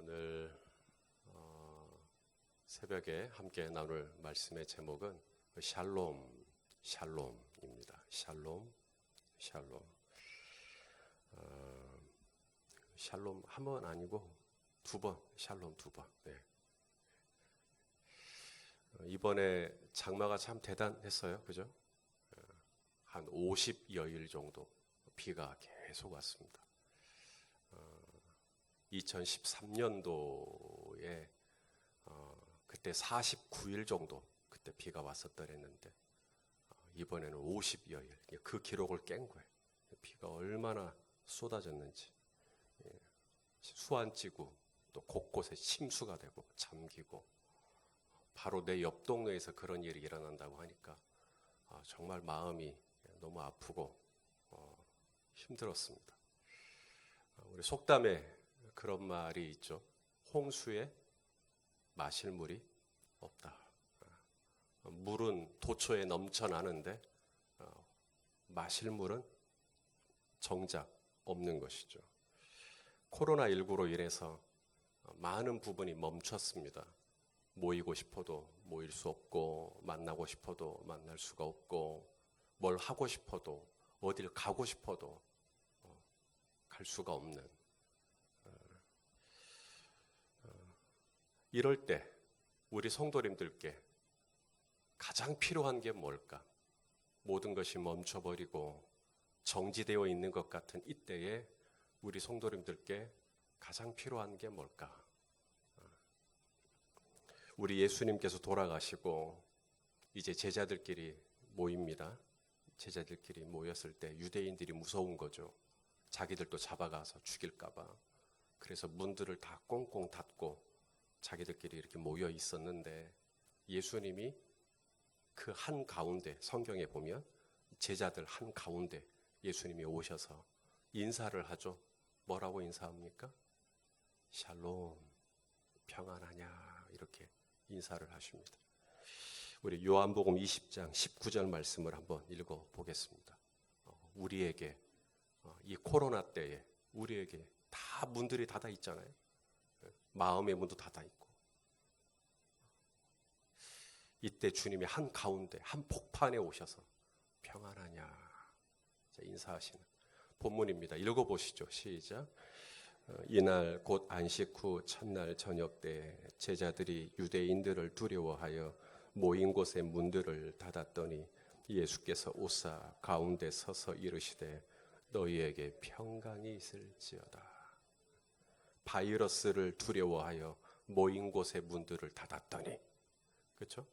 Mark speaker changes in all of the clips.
Speaker 1: 오늘 새벽에 함께 나눌 말씀의 제목은 샬롬입니다. 샬롬. 샬롬 한 번 아니고 두 번, 샬롬 두 번. 네. 이번에 장마가 참 대단했어요. 그죠? 한 50여일 정도 비가 계속 왔습니다. 2013년도에 그때 49일 정도 그때 비가 왔었더랬는데 이번에는 50여일 그 기록을 깬 거예요. 비가 얼마나 쏟아졌는지. 수안지구 또 곳곳에 침수가 되고 잠기고 바로 내 옆 동네에서 그런 일이 일어난다고 하니까 정말 마음이 너무 아프고 힘들었습니다. 우리 속담에 그런 말이 있죠. 홍수에 마실 물이 없다. 물은 도처에 넘쳐나는데 마실 물은 정작 없는 것이죠. 코로나19로 인해서 많은 부분이 멈췄습니다. 모이고 싶어도 모일 수 없고 만나고 싶어도 만날 수가 없고 뭘 하고 싶어도 어딜 가고 싶어도 갈 수가 없는 이럴 때 우리 성도님들께 가장 필요한 게 뭘까? 모든 것이 멈춰버리고 정지되어 있는 것 같은 이때에 우리 성도님들께 가장 필요한 게 뭘까? 우리 예수님께서 돌아가시고 이제 제자들끼리 모입니다. 제자들끼리 모였을 때 유대인들이 무서운 거죠. 자기들도 잡아가서 죽일까 봐. 그래서 문들을 다 꽁꽁 닫고 자기들끼리 이렇게 모여 있었는데 예수님이 그 한가운데 성경에 보면 제자들 한가운데 예수님이 오셔서 인사를 하죠. 뭐라고 인사합니까? 샬롬, 평안하냐 이렇게 인사를 하십니다. 우리 요한복음 20장 19절 말씀을 한번 읽어보겠습니다. 우리에게 이 코로나 때에 우리에게 다 문들이 닫아 있잖아요. 마음의 문도 닫아 있고 이때 주님이 한가운데 한 폭판에 오셔서 평안하냐 인사하시는 본문입니다. 읽어보시죠. 시작. 이날 곧 안식 후 첫날 저녁 때 제자들이 유대인들을 두려워하여 모인 곳의 문들을 닫았더니 예수께서 오사 가운데 서서 이르시되 너희에게 평강이 있을지어다. 바이러스를 두려워하여 모인 곳의 문들을 닫았더니 그렇죠?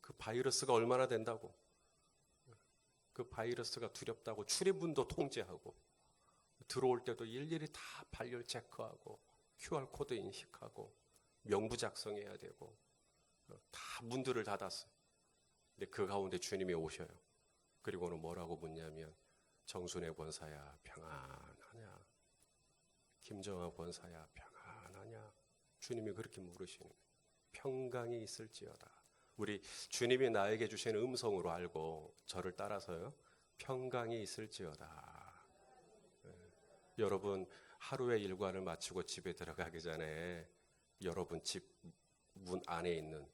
Speaker 1: 그 바이러스가 얼마나 된다고? 그 바이러스가 두렵다고 출입문도 통제하고 들어올 때도 일일이 다 발열 체크하고 QR코드 인식하고 명부 작성해야 되고 다 문들을 닫았어요. 근데 그 가운데 주님이 오셔요. 그리고는 뭐라고 묻냐면 정순애 권사야 평안하냐? 김정아 권사야 평안하냐? 주님이 그렇게 물으시는 거예요. 평강이 있을지어다. 우리 주님이 나에게 주시는 음성으로 알고 저를 따라서요. 평강이 있을지어다. 여러분 하루의 일과를 마치고 집에 들어가기 전에 여러분 집 문 안에 있는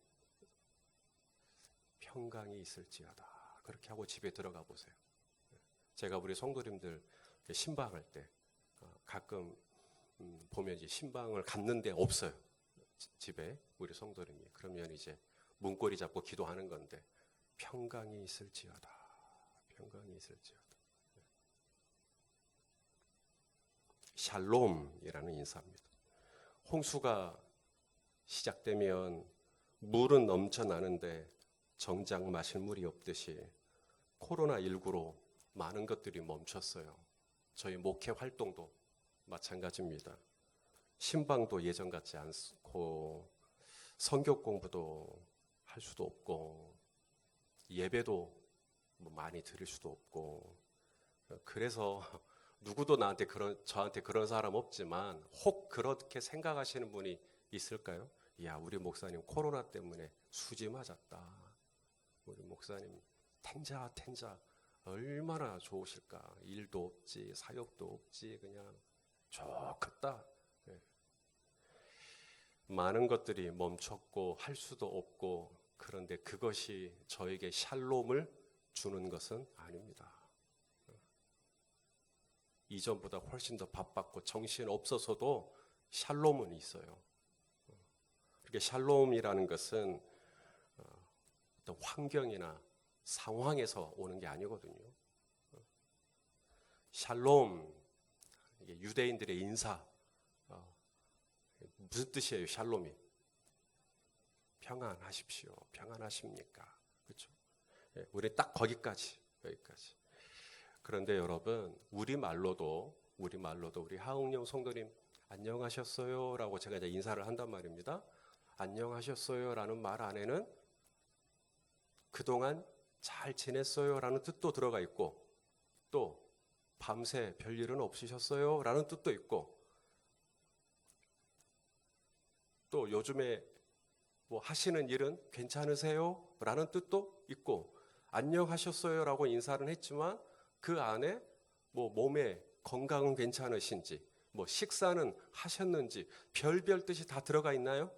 Speaker 1: 평강이 있을지어다. 그렇게 하고 집에 들어가 보세요. 제가 우리 성도님들 신방할 때 가끔 보면 이제 신방을 갔는데 없어요. 집에 우리 성도님이. 그러면 이제 문고리 잡고 기도하는 건데 평강이 있을지어다. 평강이 있을지어다. 샬롬이라는 인사입니다. 홍수가 시작되면 물은 넘쳐나는데 정작 마실 물이 없듯이 코로나19로 많은 것들이 멈췄어요. 저희 목회 활동도 마찬가지입니다. 신방도 예전 같지 않고 성경 공부도 할 수도 없고 예배도 많이 드릴 수도 없고 그래서 누구도 저한테 그런 사람 없지만 혹 그렇게 생각하시는 분이 있을까요? 야, 우리 목사님 코로나 때문에 수지 맞았다. 우리 목사님 텐자 얼마나 좋으실까. 일도 없지 사역도 없지 그냥 좋겠다. 많은 것들이 멈췄고 할 수도 없고, 그런데 그것이 저에게 샬롬을 주는 것은 아닙니다. 이전보다 훨씬 더 바빴고 정신 없어서도 샬롬은 있어요. 그렇게 샬롬이라는 것은 어떤 환경이나 상황에서 오는 게 아니거든요. 샬롬, 이게 유대인들의 인사, 무슨 뜻이에요? 샬롬이 평안하십시오. 평안하십니까? 그렇죠? 우리 딱 거기까지. 그런데 여러분, 우리 말로도 우리 하응령 성도님 안녕하셨어요라고 제가 이제 인사를 한단 말입니다. 안녕하셨어요라는 말 안에는 그동안 잘 지냈어요라는 뜻도 들어가 있고, 또 밤새 별일은 없으셨어요라는 뜻도 있고, 또 요즘에 뭐 하시는 일은 괜찮으세요라는 뜻도 있고, 안녕하셨어요라고 인사를 했지만 그 안에 뭐 몸에 건강은 괜찮으신지, 뭐 식사는 하셨는지 별별 뜻이 다 들어가 있나요?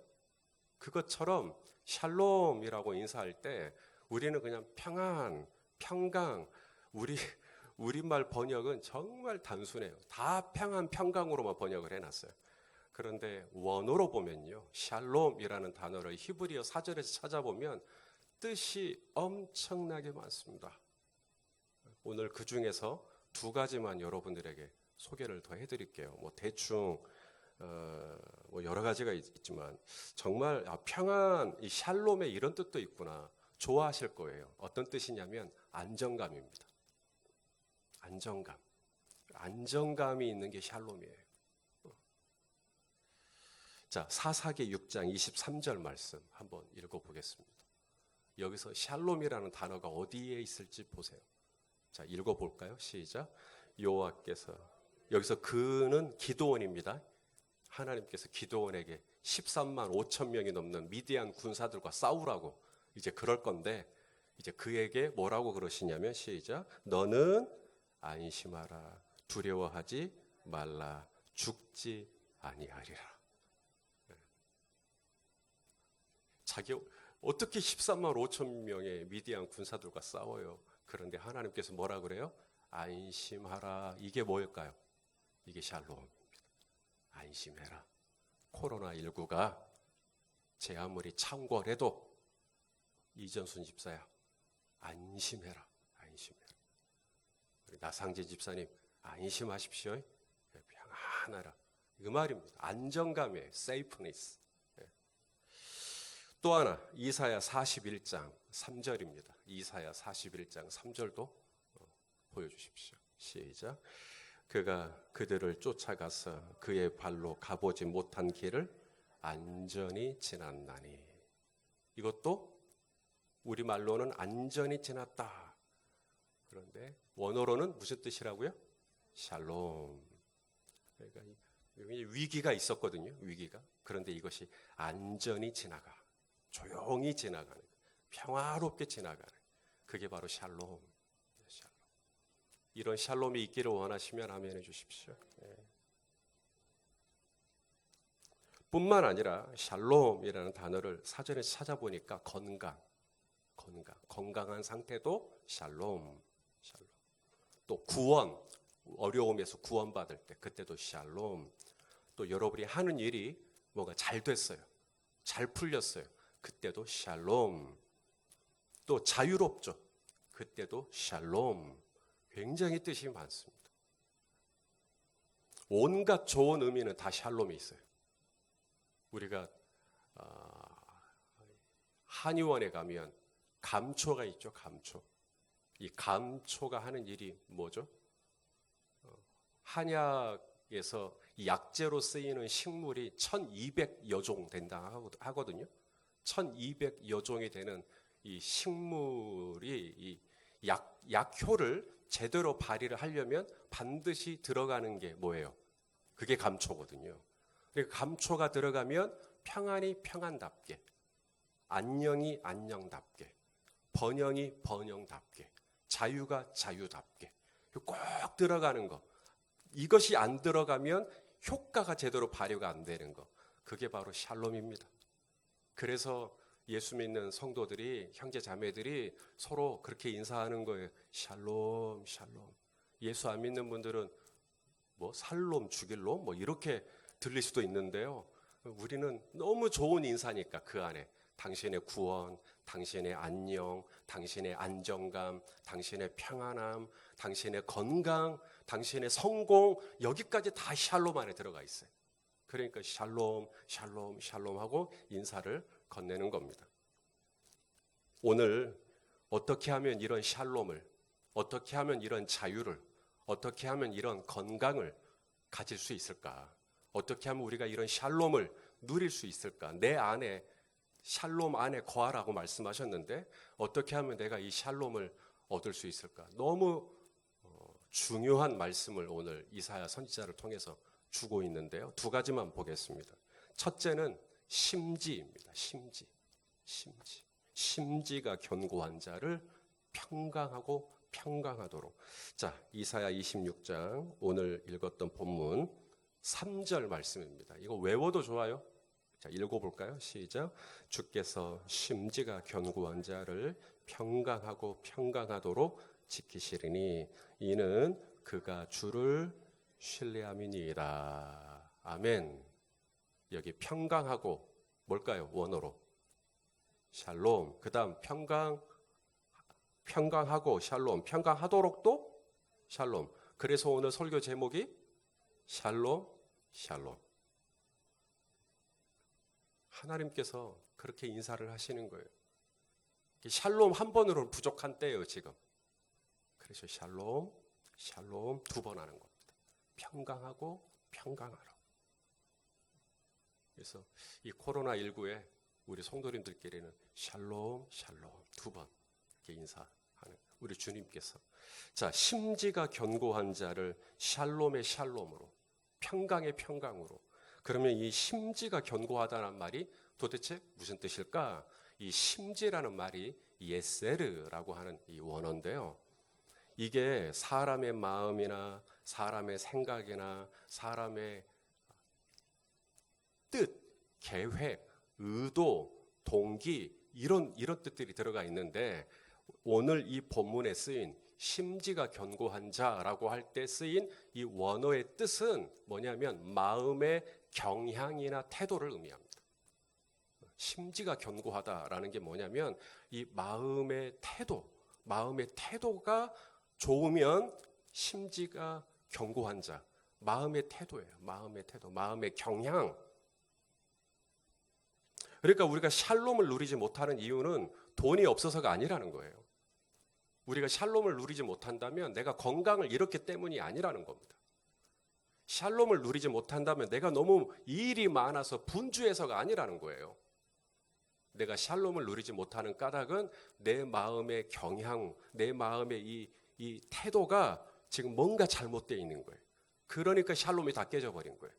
Speaker 1: 그것처럼 샬롬이라고 인사할 때 우리는 그냥 평안, 평강, 우리말 번역은 정말 단순해요. 다 평안, 평강으로만 번역을 해놨어요. 그런데 원어로 보면요, 샬롬이라는 단어를 히브리어 사절에서 찾아보면 뜻이 엄청나게 많습니다. 오늘 그 중에서 두 가지만 여러분들에게 소개를 더 해드릴게요. 뭐 대충 뭐 여러 가지가 있지만 정말 평안, 이 샬롬에 이런 뜻도 있구나. 좋아하실 거예요. 어떤 뜻이냐면 안정감입니다. 안정감이 있는 게 샬롬이에요. 자, 사사기 6장 23절 말씀 한번 읽어보겠습니다. 여기서 샬롬이라는 단어가 어디에 있을지 보세요. 자, 읽어볼까요? 시작. 여호와께서, 여기서 그는 기드온입니다. 하나님께서 기드온에게 13만 5천 명이 넘는 미디안 군사들과 싸우라고 이제 그럴 건데, 이제 그에게 뭐라고 그러시냐면 시작. 너는 안심하라, 두려워하지 말라, 죽지 아니하리라. 자기 어떻게 13만 5천 명의 미디안 군사들과 싸워요? 그런데 하나님께서 뭐라 그래요? 안심하라. 이게 뭐일까요? 이게 샬롬입니다. 안심해라. 코로나19가 제 아무리 창궐해도 이전순 집사야, 안심해라. 우리 나상재 집사님, 안심하십시오. 평안하라. 그 말입니다. 안정감이에요. safeness. 또 하나, 이사야 41장 3절입니다. 이사야 41장 3절도 보여주십시오. 시작. 그가 그들을 쫓아가서 그의 발로 가보지 못한 길을 안전히 지났나니. 이것도 우리말로는 안전히 지났다. 그런데 원어로는 무슨 뜻이라고요? 샬롬. 그러니까 위기가 있었거든요. 위기가. 그런데 이것이 안전히 지나가. 조용히 지나가는, 평화롭게 지나가는, 그게 바로 샬롬. 이런 샬롬이 있기를 원하시면 아멘 해주십시오. 뿐만 아니라 샬롬이라는 단어를 사전에 찾아보니까 건강한 상태도 샬롬. 또 구원, 어려움에서 구원받을 때 그때도 샬롬. 또 여러분이 하는 일이 뭔가 잘 됐어요, 잘 풀렸어요, 그때도 샬롬. 또 자유롭죠, 그때도 샬롬. 굉장히 뜻이 많습니다. 온갖 좋은 의미는 다 샬롬이 있어요. 우리가 한의원에 가면 감초가 있죠. 감초. 이 감초가 하는 일이 뭐죠? 한약에서 약재로 쓰이는 식물이 1200여 종 된다 하거든요. 1200여 종이 되는 이 식물이 이 약효를 제대로 발휘를 하려면 반드시 들어가는 게 뭐예요? 그게 감초거든요. 그러니까 감초가 들어가면 평안이 평안답게, 안녕이 안녕답게, 번영이 번영답게, 자유가 자유답게 꼭 들어가는 거. 이것이 안 들어가면 효과가 제대로 발휘가 안 되는 거. 그게 바로 샬롬입니다. 그래서 예수 믿는 성도들이, 형제 자매들이 서로 그렇게 인사하는 거예요. 샬롬, 샬롬. 예수 안 믿는 분들은 뭐 살롬, 죽일롬 뭐 이렇게 들릴 수도 있는데요. 우리는 너무 좋은 인사니까 그 안에 당신의 구원, 당신의 안녕, 당신의 안정감, 당신의 평안함, 당신의 건강, 당신의 성공, 여기까지 다 샬롬 안에 들어가 있어요. 그러니까 샬롬, 샬롬, 샬롬 하고 인사를 건네는 겁니다. 오늘 어떻게 하면 이런 샬롬을, 어떻게 하면 이런 자유를, 어떻게 하면 이런 건강을 가질 수 있을까? 어떻게 하면 우리가 이런 샬롬을 누릴 수 있을까? 내 안에 샬롬 안에 거하라고 말씀하셨는데 어떻게 하면 내가 이 샬롬을 얻을 수 있을까? 너무 중요한 말씀을 오늘 이사야 선지자를 통해서 주고 있는데요. 두 가지만 보겠습니다. 첫째는 심지입니다. 심지가 견고한 자를 평강하고 평강하도록. 자, 이사야 26장 오늘 읽었던 본문 3절 말씀입니다. 이거 외워도 좋아요. 자, 읽어볼까요? 시작. 주께서 심지가 견고한 자를 평강하고 평강하도록 지키시리니 이는 그가 주를 신뢰함이니이다. 아멘. 여기 평강하고 뭘까요? 원어로 샬롬. 그 다음 평강하고 샬롬. 평강하도록도 샬롬. 그래서 오늘 설교 제목이 샬롬. 하나님께서 그렇게 인사를 하시는 거예요. 샬롬 한 번으로는 부족한 때예요, 지금. 그래서 샬롬 두 번 하는 겁니다. 평강하고 평강하라. 그래서 이 코로나19에 우리 성도님들끼리는 샬롬 두 번 이렇게 인사하는 우리 주님께서. 자, 심지가 견고한 자를 샬롬의 샬롬으로, 평강의 평강으로. 그러면 이 심지가 견고하다는 말이 도대체 무슨 뜻일까? 이 심지라는 말이 예세르라고 하는 이 원어인데요. 이게 사람의 마음이나 사람의 생각이나 사람의 뜻, 계획, 의도, 동기 이런 뜻들이 들어가 있는데 오늘 이 본문에 쓰인 심지가 견고한 자라고 할 때 쓰인 이 원어의 뜻은 뭐냐면 마음의 경향이나 태도를 의미합니다. 심지가 견고하다라는 게 뭐냐면 이 마음의 태도가 좋으면 심지가 견고한 자, 마음의 태도예요. 마음의 경향. 그러니까 우리가 샬롬을 누리지 못하는 이유는 돈이 없어서가 아니라는 거예요. 우리가 샬롬을 누리지 못한다면 내가 건강을 잃었기 때문이 아니라는 겁니다. 샬롬을 누리지 못한다면 내가 너무 일이 많아서 분주해서가 아니라는 거예요. 내가 샬롬을 누리지 못하는 까닭은 내 마음의 경향, 내 마음의 이 태도가 지금 뭔가 잘못되어 있는 거예요. 그러니까 샬롬이 다 깨져버린 거예요.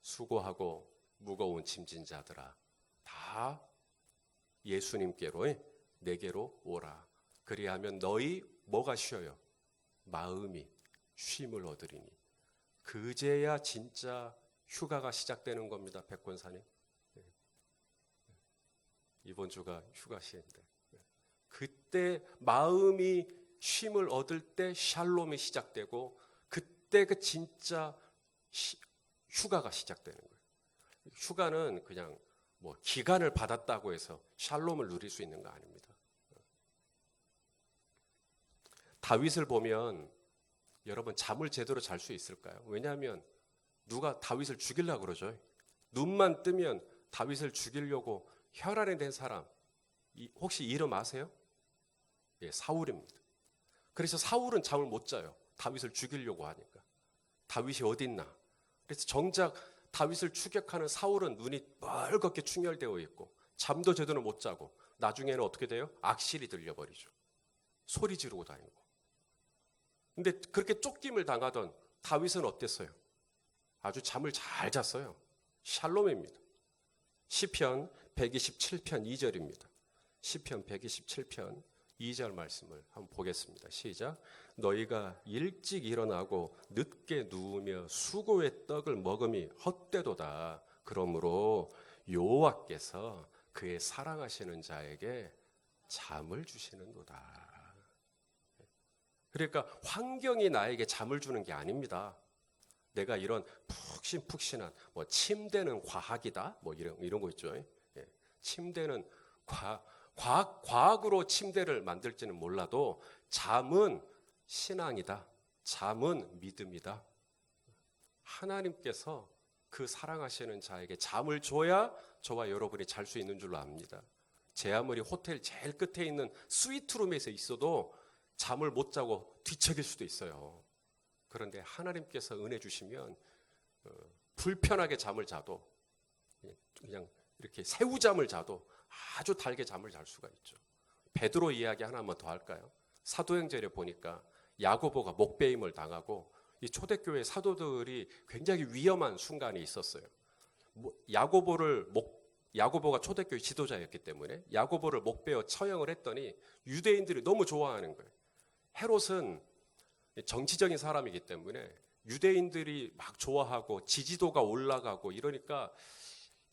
Speaker 1: 수고하고 무거운 짐진 자들아 다 예수님께로 내게로 오라. 그리하면 너희 뭐가 쉬어요? 마음이 쉼을 얻으리니. 그제야 진짜 휴가가 시작되는 겁니다. 백권사님. 이번 주가 휴가 시인데 그때 마음이 쉼을 얻을 때 샬롬이 시작되고 그때 그 진짜 휴가가 시작되는 거예요. 휴가는 그냥 뭐 기간을 받았다고 해서 샬롬을 누릴 수 있는 거 아닙니다. 다윗을 보면 여러분 잠을 제대로 잘 수 있을까요? 왜냐하면 누가 다윗을 죽이려고 그러죠. 눈만 뜨면 다윗을 죽이려고 혈안에 된 사람 혹시 이름 아세요? 예, 사울입니다. 그래서 사울은 잠을 못 자요. 다윗을 죽이려고 하니까. 다윗이 어디 있나? 그래서 정작 다윗을 추격하는 사울은 눈이 뻘겋게 충혈되어 있고 잠도 제대로 못 자고 나중에는 어떻게 돼요? 악실이 들려버리죠. 소리 지르고 다니고. 근데 그렇게 쫓김을 당하던 다윗은 어땠어요? 아주 잠을 잘 잤어요. 샬롬입니다. 시편 127편 2절입니다. 시편 127편 2절 말씀을 한번 보겠습니다. 시작. 너희가 일찍 일어나고 늦게 누우며 수고의 떡을 먹음이 헛되도다. 그러므로 여호와께서 그의 사랑하시는 자에게 잠을 주시는도다. 그러니까 환경이 나에게 잠을 주는 게 아닙니다. 내가 이런 푹신푹신한 뭐 침대는 과학이다 뭐 이런 거 있죠. 예. 침대는 과학으로 침대를 만들지는 몰라도 잠은 신앙이다. 잠은 믿음이다. 하나님께서 그 사랑하시는 자에게 잠을 줘야 저와 여러분이 잘 수 있는 줄로 압니다. 제 아무리 호텔 제일 끝에 있는 스위트룸에서 있어도 잠을 못 자고 뒤척일 수도 있어요. 그런데 하나님께서 은혜 주시면 불편하게 잠을 자도 그냥 이렇게 새우잠을 자도 아주 달게 잠을 잘 수가 있죠. 베드로 이야기 하나만 더 할까요? 사도행전에 보니까 야고보가 목베임을 당하고 이 초대교회 사도들이 굉장히 위험한 순간이 있었어요. 야고보가 초대교회 지도자였기 때문에 야고보를 목베어 처형을 했더니 유대인들이 너무 좋아하는 거예요. 헤롯은 정치적인 사람이기 때문에 유대인들이 막 좋아하고 지지도가 올라가고 이러니까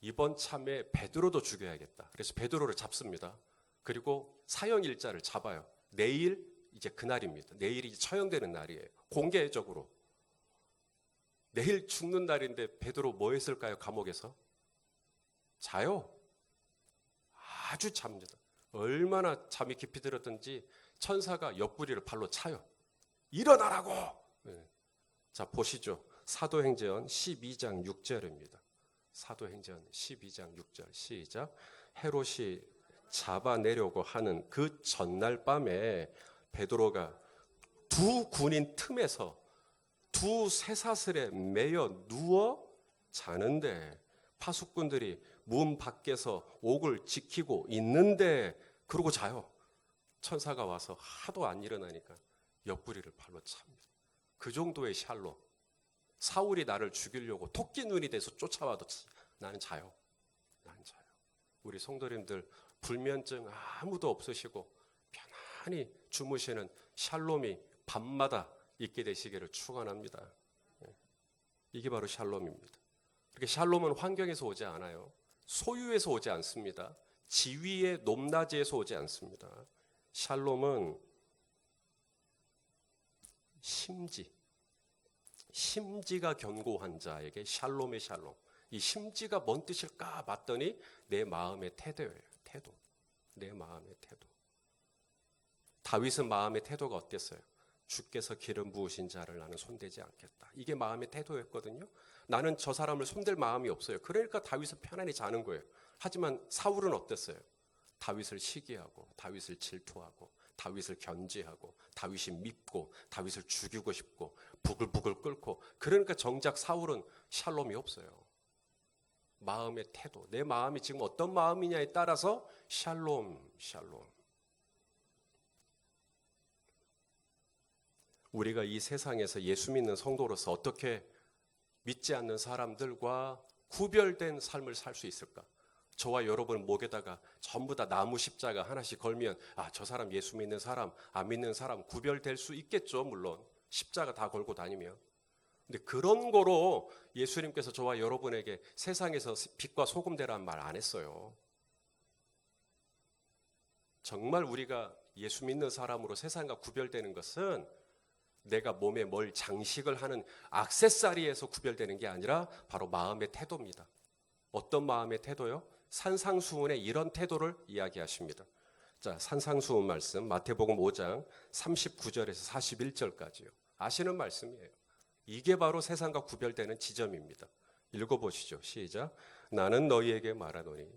Speaker 1: 이번 참에 베드로도 죽여야겠다. 그래서 베드로를 잡습니다. 그리고 사형일자를 잡아요. 내일 이제 그날입니다. 내일이 처형되는 날이에요. 공개적으로. 내일 죽는 날인데 베드로 뭐 했을까요? 감옥에서? 자요. 아주 잡니다. 얼마나 잠이 깊이 들었든지 천사가 옆구리를 발로 차요. 일어나라고. 네. 자, 보시죠. 사도행전 12장 6절입니다. 사도행전 12장 6절 시작. 헤롯이 잡아내려고 하는 그 전날 밤에 베드로가 두 군인 틈에서 두 쇠사슬에 매여 누워 자는데 파수꾼들이 문 밖에서 옥을 지키고 있는데 그러고 자요. 천사가 와서 하도 안 일어나니까 옆구리를 발로 찹니다. 그 정도의 샬롬. 사울이 나를 죽이려고 토끼 눈이 돼서 쫓아와도 나는 자요. 나는 자요. 우리 성도님들 불면증 아무도 없으시고 편안히 주무시는 샬롬이 밤마다 있게 되시기를 축원합니다. 이게 바로 샬롬입니다. 그렇게 샬롬은 환경에서 오지 않아요. 소유에서 오지 않습니다. 지위의 높낮이에서 오지 않습니다. 샬롬은 심지가 견고한 자에게 샬롬의 샬롬. 이 심지가 뭔 뜻일까 봤더니 내 마음의 태도예요. 태도. 내 마음의 태도. 다윗은 마음의 태도가 어땠어요? 주께서 기름 부으신 자를 나는 손대지 않겠다. 이게 마음의 태도였거든요. 나는 저 사람을 손댈 마음이 없어요. 그러니까 다윗은 편안히 자는 거예요. 하지만 사울은 어땠어요? 다윗을 시기하고 다윗을 질투하고 다윗을 견지하고 다윗이 밉고 다윗을 죽이고 싶고 부글부글 끓고 그러니까 정작 사울은 샬롬이 없어요. 마음의 태도. 내 마음이 지금 어떤 마음이냐에 따라서 샬롬. 우리가 이 세상에서 예수 믿는 성도로서 어떻게 믿지 않는 사람들과 구별된 삶을 살 수 있을까? 저와 여러분 목에다가 전부 다 나무 십자가 하나씩 걸면 저 사람 예수 믿는 사람, 안 믿는 사람 구별될 수 있겠죠. 물론 십자가 다 걸고 다니면. 근데 그런 거로 예수님께서 저와 여러분에게 세상에서 빛과 소금 되라는 말 안 했어요. 정말 우리가 예수 믿는 사람으로 세상과 구별되는 것은 내가 몸에 뭘 장식을 하는 액세서리에서 구별되는 게 아니라 바로 마음의 태도입니다. 어떤 마음의 태도요? 산상수훈의 이런 태도를 이야기하십니다. 자, 산상수훈 말씀 마태복음 5장 39절에서 41절까지요. 아시는 말씀이에요. 이게 바로 세상과 구별되는 지점입니다. 읽어보시죠. 시작. 나는 너희에게 말하노니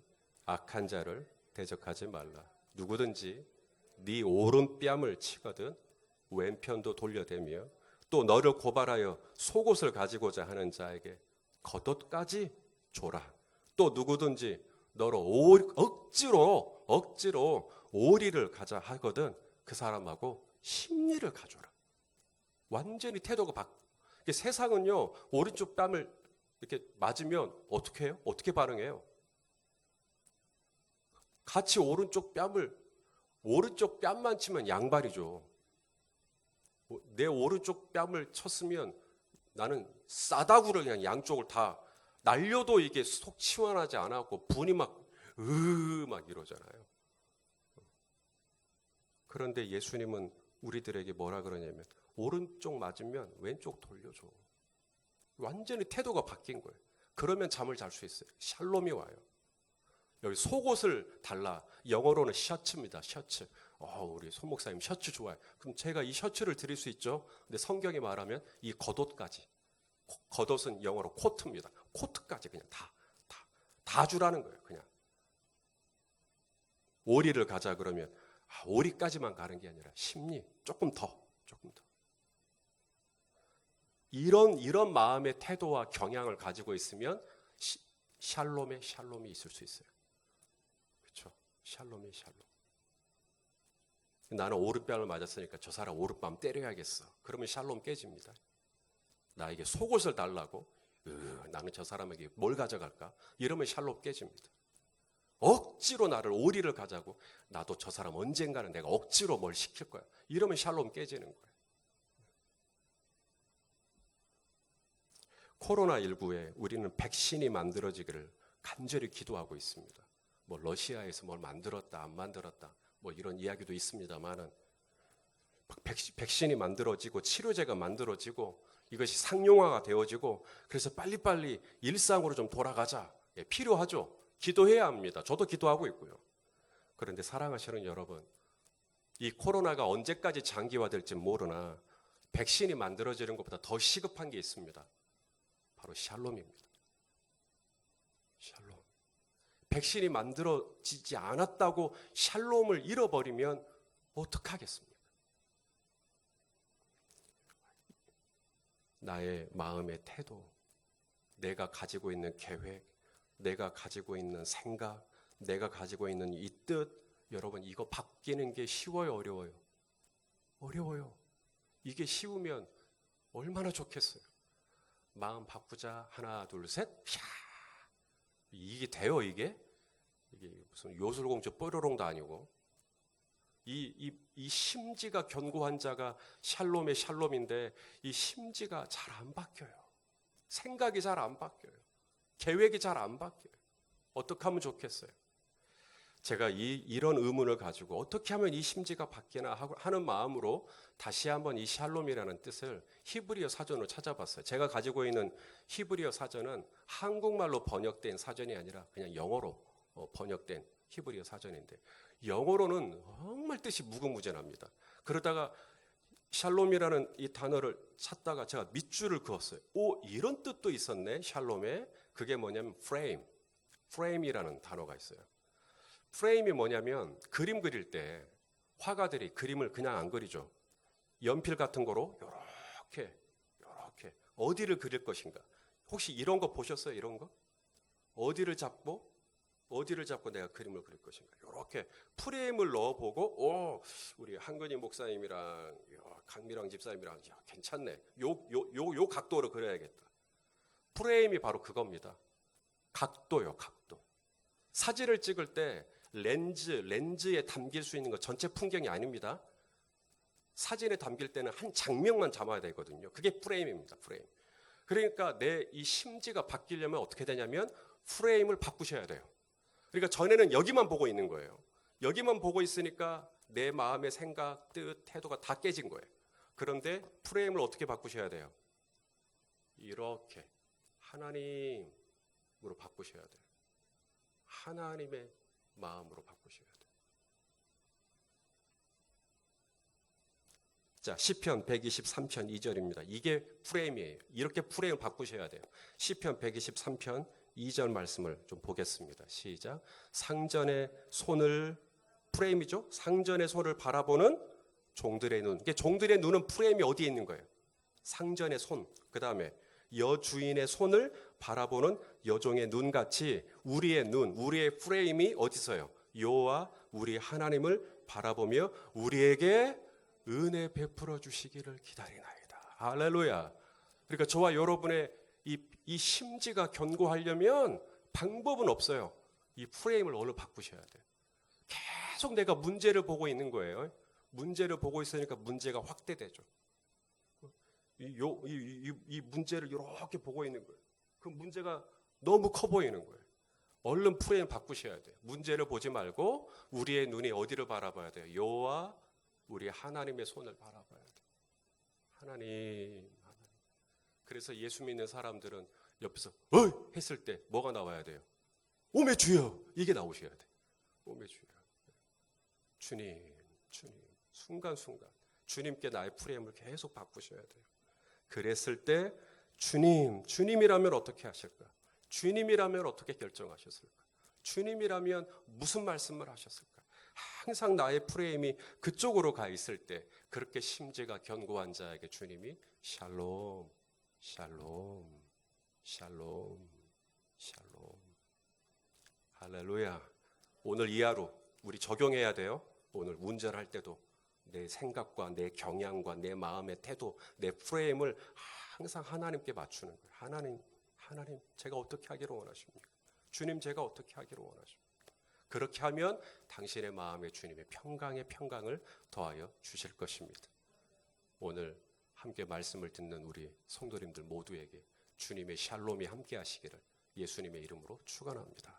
Speaker 1: 악한 자를 대적하지 말라. 누구든지 네 오른뺨을 치거든 왼편도 돌려대며 또 너를 고발하여 속옷을 가지고자 하는 자에게 겉옷까지 줘라. 또 누구든지 너로 억지로 오리를 가자 하거든 그 사람하고 십리를 가져라. 완전히 태도가 세상은요 오른쪽 뺨을 이렇게 맞으면 어떻게 해요? 어떻게 반응해요? 같이 오른쪽 뺨을 오른쪽 뺨만 치면 양발이죠. 내 오른쪽 뺨을 쳤으면 나는 싸다구를 그냥 양쪽을 다 날려도 이게 속 시원하지 않았고 분이 막 이러잖아요. 그런데 예수님은 우리들에게 뭐라 그러냐면 오른쪽 맞으면 왼쪽 돌려줘. 완전히 태도가 바뀐 거예요. 그러면 잠을 잘 수 있어요. 샬롬이 와요. 여기 속옷을 달라. 영어로는 셔츠입니다. 셔츠. 우리 손 목사님 셔츠 좋아요. 그럼 제가 이 셔츠를 드릴 수 있죠. 근데 성경이 말하면 이 겉옷까지. 겉옷은 영어로 코트입니다. 코트까지 그냥 다 주라는 거예요. 그냥. 오리를 가자 그러면 오리까지만 가는 게 아니라 심리 조금 더. 이런 마음의 태도와 경향을 가지고 있으면 샬롬이 있을 수 있어요. 그렇죠? 샬롬. 나는 오른뺨을 맞았으니까 저 사람 오른뺨 때려야겠어. 그러면 샬롬 깨집니다. 나에게 속옷을 달라고 나는 저 사람에게 뭘 가져갈까? 이러면 샬롬 깨집니다. 억지로 나를 오리를 가자고 나도 저 사람 언젠가는 내가 억지로 뭘 시킬 거야. 이러면 샬롬 깨지는 거예요. 코로나19에 우리는 백신이 만들어지기를 간절히 기도하고 있습니다. 뭐 러시아에서 뭘 만들었다 안 만들었다 뭐 이런 이야기도 있습니다만은 백신이 만들어지고 치료제가 만들어지고 이것이 상용화가 되어지고 그래서 빨리빨리 일상으로 좀 돌아가자. 필요하죠. 기도해야 합니다. 저도 기도하고 있고요. 그런데 사랑하시는 여러분, 이 코로나가 언제까지 장기화될지 모르나 백신이 만들어지는 것보다 더 시급한 게 있습니다. 바로 샬롬입니다. 샬롬. 백신이 만들어지지 않았다고 샬롬을 잃어버리면 어떡하겠습니까? 나의 마음의 태도, 내가 가지고 있는 계획, 내가 가지고 있는 생각, 내가 가지고 있는 이 뜻, 여러분 이거 바뀌는 게 쉬워요, 어려워요? 어려워요. 이게 쉬우면 얼마나 좋겠어요. 마음 바꾸자, 하나, 둘, 셋, 샤. 이게 돼요, 이게 무슨 요술공주 뽀로롱도 아니고. 이 심지가 견고한 자가 샬롬의 샬롬인데 이 심지가 잘 안 바뀌어요. 생각이 잘 안 바뀌어요. 계획이 잘 안 바뀌어요. 어떻게 하면 좋겠어요? 제가 이런 의문을 가지고 어떻게 하면 이 심지가 바뀌나 하는 마음으로 다시 한번 이 샬롬이라는 뜻을 히브리어 사전으로 찾아봤어요. 제가 가지고 있는 히브리어 사전은 한국말로 번역된 사전이 아니라 그냥 영어로 번역된 히브리어 사전인데 영어로는 정말 뜻이 무궁무진합니다. 그러다가 샬롬이라는 이 단어를 찾다가 제가 밑줄을 그었어요. 이런 뜻도 있었네, 샬롬에. 그게 뭐냐면 프레임이라는 단어가 있어요. 프레임이 뭐냐면 그림 그릴 때 화가들이 그림을 그냥 안 그리죠. 연필 같은 거로 이렇게 어디를 그릴 것인가. 혹시 이런 거 보셨어요? 이런 거? 어디를 잡고 내가 그림을 그릴 것인가. 이렇게 프레임을 넣어보고 우리 한근희 목사님이랑 강미랑 집사님이랑 괜찮네. 요 각도로 그려야겠다. 프레임이 바로 그겁니다. 각도요, 각도. 사진을 찍을 때 렌즈에 담길 수 있는 거 전체 풍경이 아닙니다. 사진에 담길 때는 한 장면만 잡아야 되거든요. 그게 프레임입니다. 프레임. 그러니까 내 이 심지가 바뀌려면 어떻게 되냐면 프레임을 바꾸셔야 돼요. 그러니까 전에는 여기만 보고 있는 거예요. 여기만 보고 있으니까 내 마음의 생각, 뜻, 태도가 다 깨진 거예요. 그런데 프레임을 어떻게 바꾸셔야 돼요? 이렇게 하나님으로 바꾸셔야 돼요. 하나님의 마음으로 바꾸셔야 돼요. 자, 시편 123편 2절입니다. 이게 프레임이에요. 이렇게 프레임을 바꾸셔야 돼요. 시편 123편 2절 말씀을 좀 보겠습니다. 시작. 상전의 손을, 프레임이죠. 상전의 손을 바라보는 종들의 눈. 이게 종들의 눈은 프레임이 어디에 있는 거예요? 상전의 손. 그 다음에 여주인의 손을 바라보는 여종의 눈같이 우리의 눈, 우리의 프레임이 어디서요? 여호와 우리 하나님을 바라보며 우리에게 은혜 베풀어 주시기를 기다리나이다. 할렐루야. 그러니까 저와 여러분의 이 심지가 견고하려면 방법은 없어요. 이 프레임을 오늘 바꾸셔야 돼요. 계속 내가 문제를 보고 있는 거예요. 문제를 보고 있으니까 문제가 확대되죠. 이 문제를 이렇게 보고 있는 거예요. 그 문제가 너무 커 보이는 거예요. 얼른 프레임 바꾸셔야 돼요. 문제를 보지 말고 우리의 눈이 어디를 바라봐야 돼요? 여호와 우리 하나님의 손을 바라봐야 돼요. 하나님. 그래서 예수 믿는 사람들은 옆에서 어이 했을 때 뭐가 나와야 돼요? 오메 주여, 이게 나오셔야 돼요. 오메 주여. 주님, 순간순간 주님께 나의 프레임을 계속 바꾸셔야 돼요. 그랬을 때 주님이라면 어떻게 하실까? 주님이라면 어떻게 결정하셨을까? 주님이라면 무슨 말씀을 하셨을까? 항상 나의 프레임이 그쪽으로 가 있을 때 그렇게 심지가 견고한 자에게 주님이 샬롬, 샬롬, 샬롬, 샬롬. 할렐루야. 오늘 이 하루 우리 적용해야 돼요. 오늘 운전할 때도 내 생각과 내 경향과 내 마음의 태도, 내 프레임을 항상 하나님께 맞추는 거예요. 하나님, 제가 어떻게 하기를 원하십니까? 주님, 제가 어떻게 하기를 원하십니까? 그렇게 하면 당신의 마음에 주님의 평강을 더하여 주실 것입니다. 오늘 함께 말씀을 듣는 우리 성도님들 모두에게 주님의 샬롬이 함께 하시기를 예수님의 이름으로 축원합니다.